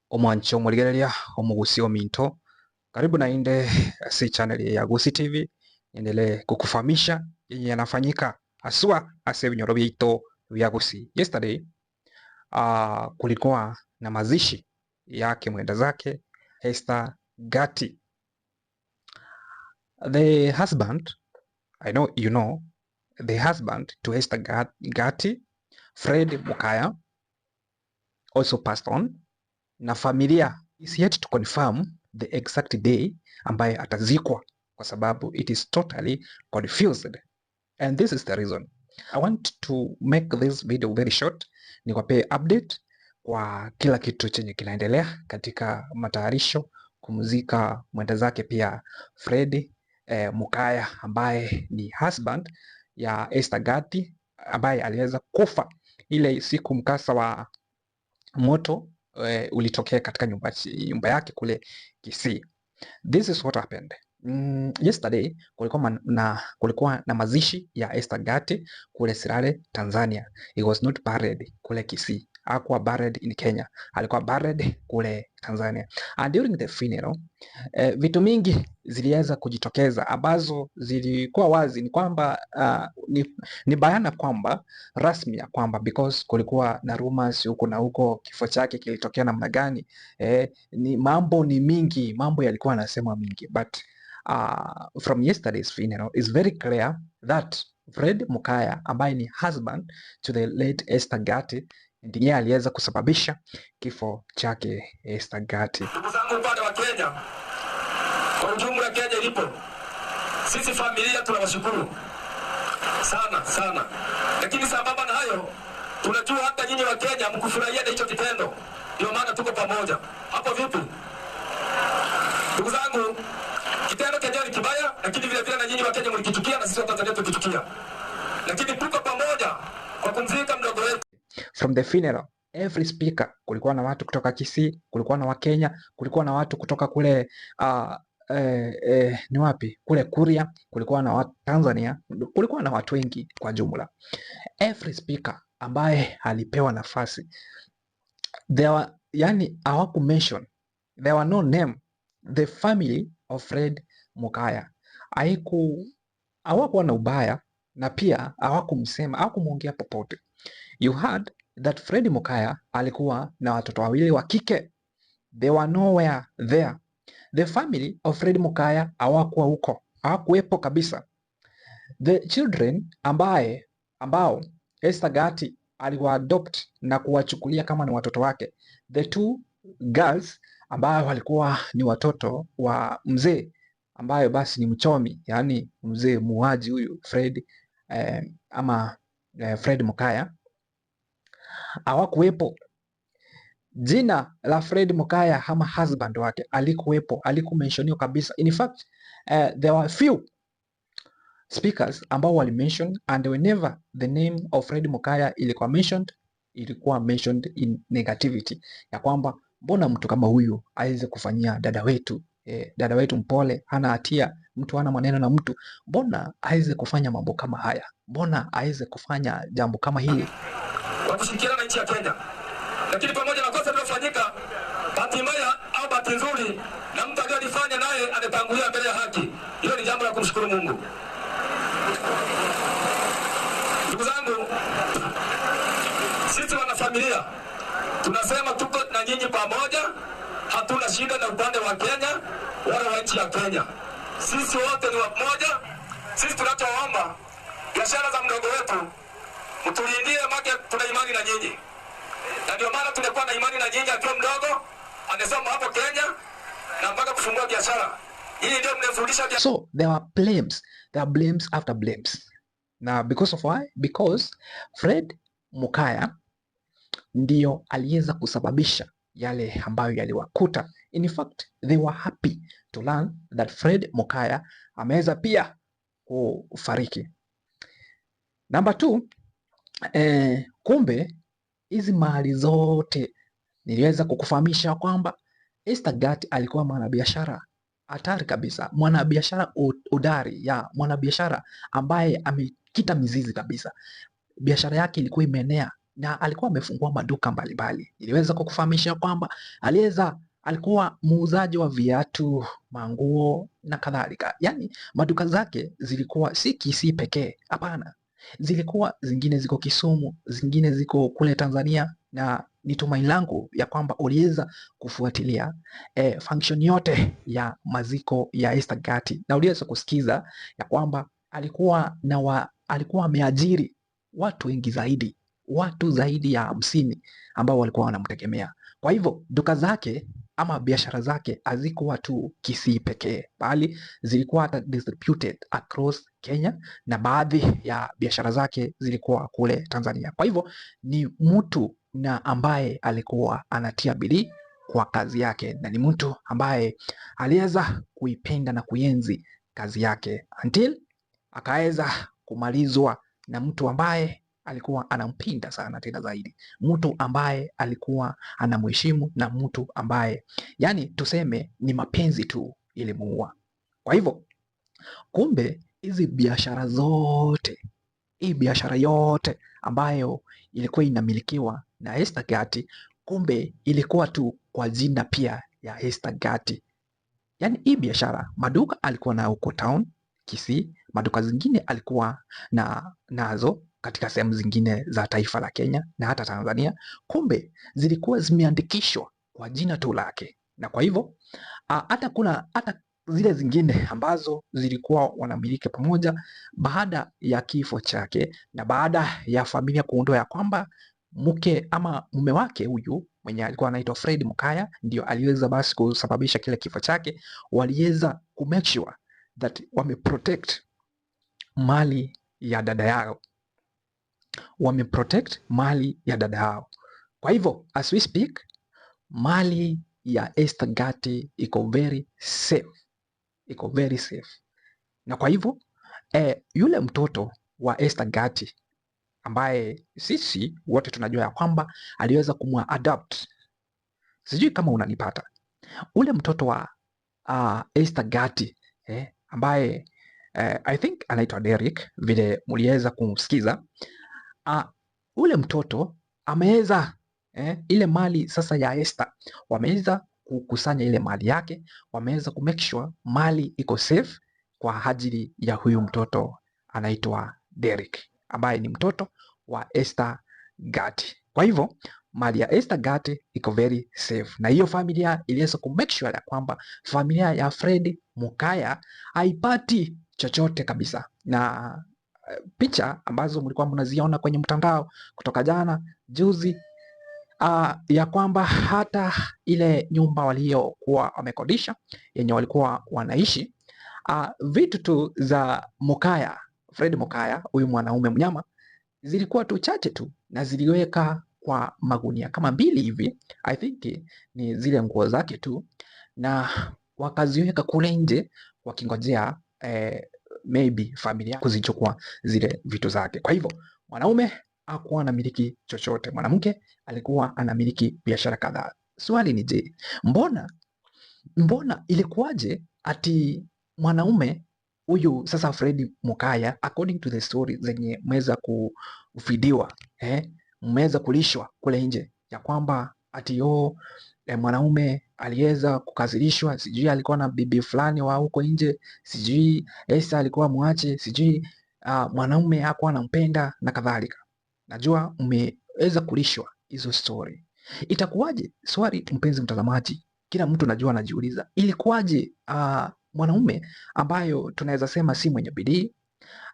Omwancho muligereria omugusio minto. Karibu na inde si channel ya Gusii TV. Niendelee kukufahamisha yenye yanafanyika haswa hasa vinyoro vyetu vya Gusii. Yesterday kulikuwa na mazishi yake mwenda zake Esther Gati. The husband, I know you know, the husband to Esther Gati, Fred Mukaya, also passed on, na familia is yet to confirm the exact day ambaye atazikwa kwa sababu it is totally confused, and this is the reason I want to make this video very short, niwape update kwa kila kitu chenye kinaendelea katika matayarisho kumzika mwenda zake pia Fred Mukaya ambaye ni husband ya Esther Gati ambaye aliweza kufa ile siku mkasa wa moto ulitokea katika nyumba yake kule Kisii. This is what happened. Yesterday kulikuwa na mazishi ya Esther Gati kule Sirare, Tanzania. He was not buried kule Kisii. Hakuwa buried in Kenya. Alikuwa buried kule Tanzania. And during the funeral, vitu mingi ziliweza kujitokeza ambazo zilikuwa wazi ni kwamba ni bayana kwamba rasmi ya kwamba because kulikuwa na rumors huko na huko, kifo chake kilitokea namna gani, ni mambo ni mingi, mambo yalikuwa yanasema mingi, but from yesterday's funeral is very clear that Fred Mukaya ambaye ni husband to the late Esther Gati ndiye aliweza kusababisha kifo chake Esther Gati. Ndugu zangu upande wa Kenya, kwa ujumla Kenya ilipo, sisi familia tunawashukuru sana sana, lakini sambamba na hayo tunajua hata nyinyi wa Kenya mkufurahia hicho kitendo, ndio maana tuko pamoja. Hapo vipi ndugu zangu? Kitendo kenyewe ni kibaya, lakini vile vile na nyinyi wa Kenya mlikitukia na sisi wa Tanzania tukitukia, lakini tuko pamoja kwa kumzika mdogo wetu. From the funeral, every speaker, kulikuwa na watu kutoka Kisii, kulikuwa na Wakenya, kulikuwa na watu kutoka kule ni wapi? Kule Kuria, kulikuwa na watu Tanzania, kulikuwa na watu wengi kwa jumla. Every speaker ambaye alipewa nafasi, yani hawaku mention, there were no name. The family of Fred Mukaya hawakuwa na ubaya na pia hawakumsema, hawakumuongea popote. You heard that Fred Mukaya alikuwa na watoto wawili wa kike. They were nowhere there. The family of Fred Mukaya hawakuwa huko, hawakuwepo kabisa. The children ambao Esther Gati aliwaadopt na kuwachukulia kama ni watoto wake, the two girls ambao walikuwa ni watoto wa mzee ambayo basi ni mchomi, yani mzee muuaji huyu Fred Fred Mukaya, hawakuwepo. Jina la Fred Mukaya ama husband wake alikuwepo, alikumensioniwa kabisa. In fact, there were few speakers ambao walimention, and whenever the name of Fred Mukaya ilikuwa mentioned in negativity, ya kwamba mbona mtu kama huyu aweze kufanyia dada wetu mpole, hana hatia, mtu hana maneno na mtu, mbona aweze kufanya mambo kama haya, mbona aweze kufanya jambo kama hili. Wakishirikiana na nchi ya Kenya, lakini pamoja na kosa lilofanyika, bahati mbaya au bahati nzuri, na mtu aliyefanya naye ametangulia mbele ya haki. Hilo ni jambo la kumshukuru Mungu. Ndugu zangu, sisi wana familia tunasema tuko na nyinyi pamoja, hatuna shida na upande wa Kenya wala wa nchi ya Kenya. Sisi wote ni wamoja. Sisi tunachoomba biashara za mdogo wetu mtulindie, make tuna imani na nyinyi, na ndio maana tumekuwa na imani na nyinyi. Akiwa mdogo amesoma hapo Kenya na mpaka kufungua biashara hii, ndio mnafundisha. So there are blames after blames. Na because of why? Because Fred Mukaya ndio aliweza kusababisha yale ambayo yaliwakuta. In fact, they were happy to learn that Fred Mukaya ameweza pia kufariki. Number 2, kumbe hizi mali zote niliweza kukufahamisha kwamba Esther Gati alikuwa mwanabiashara hatari kabisa, mwanabiashara udari, mwanabiashara ambaye amekita mizizi kabisa. Biashara yake ilikuwa imeenea na alikuwa amefungua maduka mbalimbali. Iliweza kukufahamisha kwamba alikuwa muuzaji wa viatu, manguo na kadhalika. Yaani maduka zake zilikuwa si Kisii pekee, hapana. Zilikuwa zingine ziko Kisumu, zingine ziko kule Tanzania, na ni tumaini langu ya kwamba uliweza kufuatilia function yote ya maziko ya Esther Gati, na uliweza kusikiza ya kwamba alikuwa ameajiri watu wengi zaidi, watu zaidi ya 50 ambao walikuwa wanamtegemea. Kwa hivyo duka zake ama biashara zake hazikuwa tu Kisii pekee, bali zilikuwa hata distributed across Kenya, na baadhi ya biashara zake zilikuwa kule Tanzania. Kwa hivyo ni mtu na ambaye alikuwa anatia bidii kwa kazi yake, na ni mtu ambaye aliweza kuipenda na kuenzi kazi yake until akaweza kumalizwa na mtu ambaye alikuwa anampinda sana tena zaidi, mtu ambaye alikuwa anamheshimu, na mtu ambaye yani tuseme ni mapenzi tu ilimuua. Kwa hivyo kumbe hizi biashara zote, hii biashara yote ambayo ilikuwa inamilikiwa na Esther Gati, kumbe ilikuwa tu kwa jina pia ya Esther Gati. Yani hii biashara, maduka alikuwa na huko town Kisii, maduka zingine alikuwa nazo katika sehemu zingine za taifa la Kenya na hata Tanzania, kumbe zilikuwa zimeandikishwa kwa jina tu lake. Na kwa hivyo hata zile zingine ambazo zilikuwa wanamiliki pamoja, baada ya kifo chake na baada ya familia kuondoa ya kwamba mke ama mume wake huyu mwenye alikuwa anaitwa Fred Mukaya ndio aliweza basi kusababisha kile kifo chake, waliweza ku make sure that wameprotect mali ya dada yao, Kwa hivyo as we speak, mali ya Esther Gati iko very safe, na kwa hivyo yule mtoto wa Esther Gati ambaye sisi wote tunajua ya kwamba aliweza kumwadopt, sijui kama unanipata, ule mtoto wa Esther Gati ambaye I think anaitwa Derrick, vile mliweza kumsikiza. Ule mtoto ameweza ile mali sasa ya Esther, wameweza kukusanya ile mali yake, wameweza ku make sure mali iko safe kwa ajili ya huyu mtoto anaitwa Derrick, ambaye ni mtoto wa Esther Gati. Kwa hivyo mali ya Esther Gati iko very safe, na hiyo familia iliweza ku make sure ya kwamba familia ya Fred Mukaya haipati chochote kabisa. Na picha ambazo mlikuwa mnaziona kwenye mtandao kutoka jana juzi, ya kwamba hata ile nyumba waliokuwa wamekodisha yenye walikuwa wanaishi, vitu tu za Mukaya, Fred Mukaya, huyu mwanaume mnyama, zilikuwa tu chache tu, na ziliweka kwa magunia kama 2 hivi, I think ni zile nguo zake tu, na wakaziweka kule nje wakingojea maybe familia kuzichukua zile vitu zake. Kwa hivyo mwanaume hakuwa anamiliki chochote, mwanamke alikuwa anamiliki biashara kadhaa. Swali ni je, mbona ilikuwaje ati mwanaume huyu sasa Fred Mukaya, according to the story zenye mmeweza kufidiwa, mmeweza kulishwa kule nje, ya kwamba ati mwanaume aliweza kukazilishwa, sijui alikuwa na bibi fulani wa huko nje, sijui Esther alikuwa muache, sijui mwanaume hakuwa anampenda na kadhalika. Najua mmeweza kulishwa hizo story. Itakuwaje? Swali mpenzi mtazamaji, kila mtu najua anajiuliza, ilikuwaje mwanaume ambayo tunaweza sema si mwenye bidii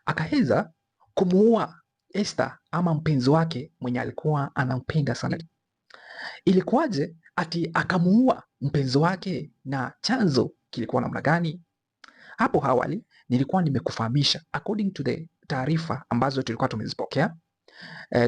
akaweza kumuua Esther ama mpenzi wake mwenye alikuwa anampenda sana? Ilikuwaje ati akamuua mpenzi wake, na chanzo kilikuwa namna gani? Hapo awali nilikuwa nimekufahamisha according to the taarifa ambazo tulikuwa tumezipokea.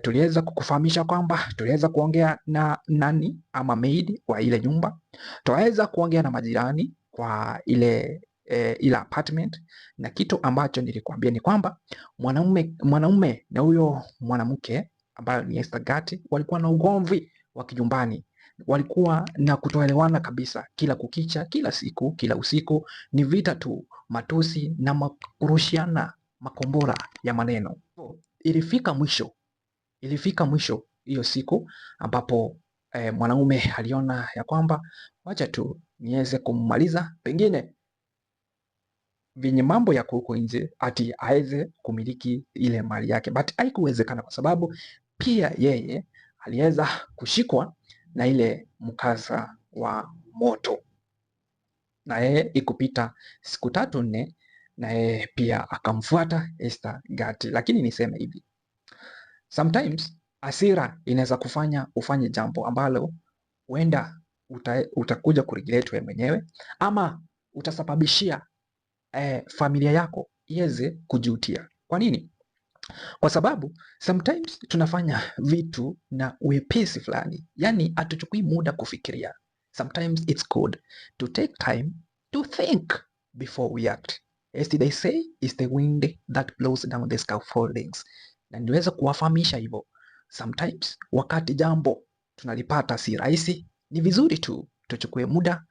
Tuliweza kukufahamisha kwamba tuliweza kuongea na nani ama maid wa ile nyumba, tuweza kuongea na majirani kwa ile apartment, na kitu ambacho nilikwambia ni kwamba mwanaume na huyo mwanamke ambayo ni Esther Gati walikuwa na ugomvi wa kijumbani, walikuwa na kutoelewana kabisa, kila kukicha, kila siku, kila usiku ni vita tu, matusi na kurushiana makombora ya maneno. Ilifika mwisho hiyo siku ambapo mwanaume aliona ya kwamba wacha tu niweze kummaliza, pengine venye mambo ya huko nje ati aweze kumiliki ile mali yake, but haikuwezekana kwa sababu pia yeye aliweza kushikwa na ile mkasa wa moto, na yeye ikupita siku 3-4 na yeye pia akamfuata Esther Gati. Lakini niseme hivi, sometimes hasira inaweza kufanya ufanye jambo ambalo huenda utakuja kuregret wewe mwenyewe, ama utasababishia familia yako iweze kujutia. Kwa nini? Kwa sababu sometimes tunafanya vitu na wepesi fulani, yani hatuchukui muda kufikiria. Sometimes it's good to take time to think before we act. As they say, it's the wind that blows down the scaffoldings. Na niweza kuwafahamisha hivyo, sometimes wakati jambo tunalipata si rahisi, ni vizuri tu tuchukue muda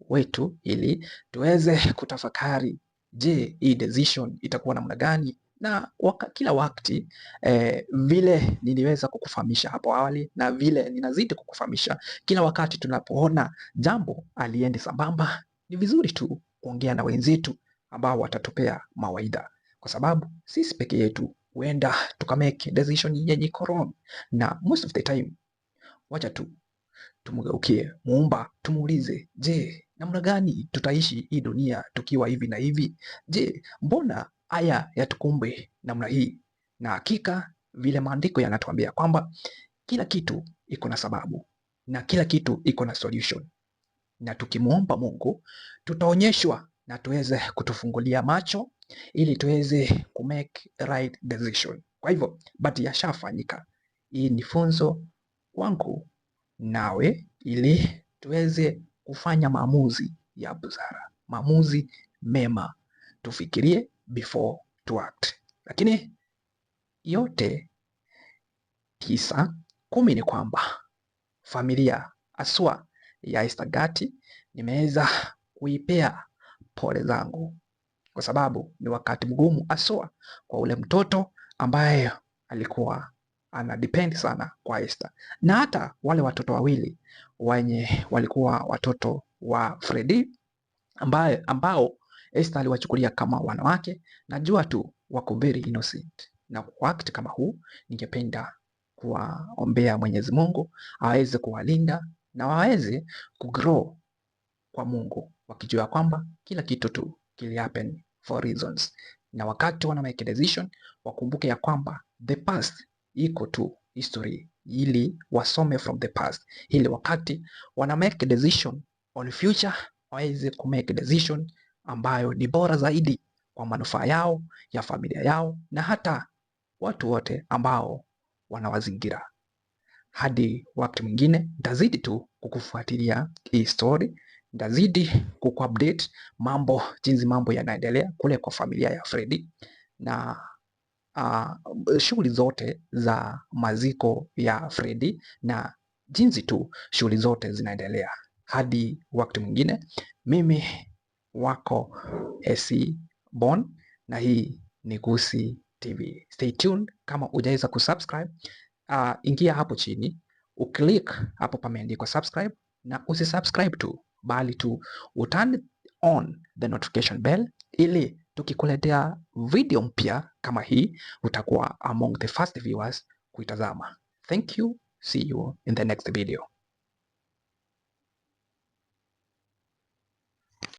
wetu ili tuweze kutafakari, je, hii decision itakuwa namna gani? Na kila wakati vile niliweza kukufahamisha hapo awali na vile ninazidi kukufahamisha, kila wakati tunapoona jambo aliendi sambamba, ni vizuri tu kuongea na wenzetu ambao watatupea mawaidha, kwa sababu sisi peke yetu huenda tukamake decision yenye iko wrong, na most of the time wacha tu tumgeukie Muumba, tumuulize, je, namna gani tutaishi hii dunia tukiwa hivi na hivi? Je, mbona haya yatukumbe namna hii? Na hakika vile maandiko yanatuambia kwamba kila kitu iko na sababu na kila kitu iko na solution, na tukimuomba Mungu tutaonyeshwa na tuweze kutufungulia macho ili tuweze kumake right decision. Kwa hivyo but yashafanyika. Hii ni funzo wangu nawe ili tuweze kufanya maamuzi ya busara, maamuzi mema, tufikirie before to act. Lakini yote 9, 10 ni kwamba familia aswa ya Esther Gati nimeweza kuipea pole zangu, kwa sababu ni wakati mgumu aswa kwa ule mtoto ambaye alikuwa ana depend sana kwa Esther, na hata wale watoto wawili wenye walikuwa watoto wa Freddy ambao Esther aliwachukulia kama wanawake. Najua tu wako very innocent, na wakati kama huu ningependa kuwaombea Mwenyezi Mungu aweze kuwalinda na waweze kugrow kwa Mungu, wakijua kwamba kila kitu tu kili happen for reasons, na wakati wana make decision wakumbuke ya kwamba the past iko tu history, ili wasome from the past, ili wakati wana make decision on future waweze ku make decision ambayo ni bora zaidi kwa manufaa yao, ya familia yao, na hata watu wote ambao wanawazingira. Hadi wakati mwingine nitazidi tu kukufuatilia hii story, nitazidi kukuupdate mambo, jinsi mambo yanaendelea kule kwa familia ya Freddy, na shughuli zote za maziko ya Freddy na jinsi tu shughuli zote zinaendelea. Hadi wakati mwingine, mimi wako AC Bon na hii ni Gusii TV. Stay tuned. Kama hujaweza kusubscribe, ingia hapo chini, uklik hapo pameandikwa subscribe, na usisubscribe tu bali tu uturn on the notification bell, ili tukikuletea video mpya kama hii utakuwa among the first viewers kuitazama. Thank you. See you in the next video.